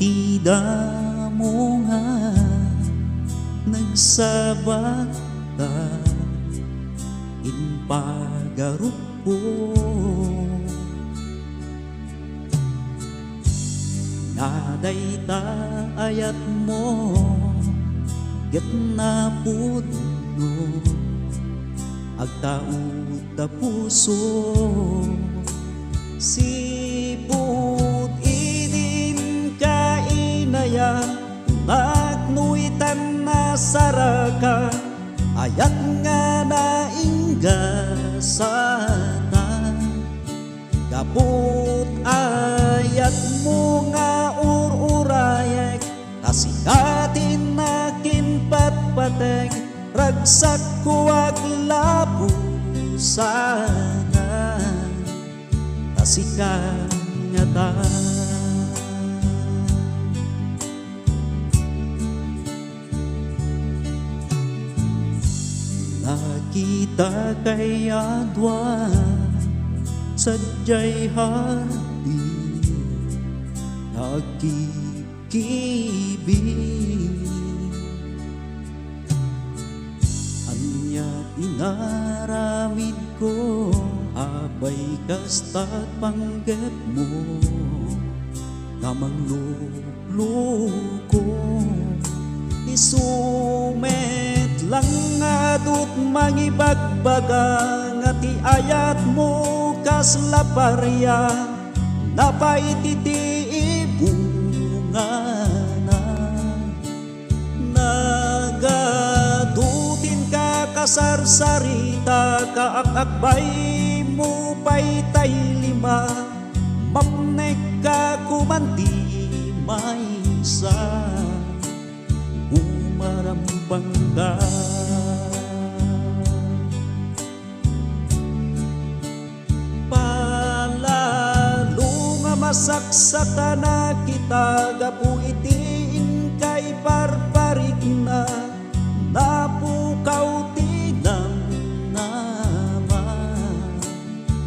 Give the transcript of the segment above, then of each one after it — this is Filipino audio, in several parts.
Itida mo nga nagsabat ta in pagarupo, nadayta ayat mo get na pudno agtaud ta puso sipud idin ka inaya nagnuitan na saraka ayat nga naingga sana gabut ayat mo nga ururayek kasikatin nakin patpatek ragsak kuwag lapu sana kasikan nga ta. Nakita kay adwa sadyay hati nagkikibig anya inaramid ko abay kasta't panggap mo nga mangluluko isumet lang adut mangibagbaga nga ti ayat mo kaslaparya napaititi ibunga na nagadutin ka kasarsarita kaakakbay mo pa'y tay lima mamnek ka kumanti may isa umarambangga palalo nga masaksata na kita gapu itiin kay barbarik na napukaw tinam naman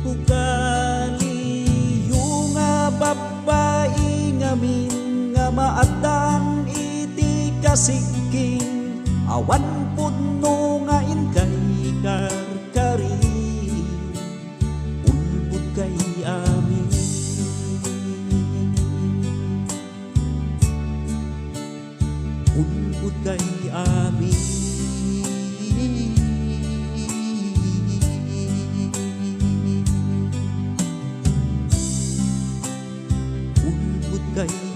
ugali yung nga babae ngamin nga maadan iti kasigking awan pudno nga inkay karkari ulbud kay amin ulbud kay amin ulbud kay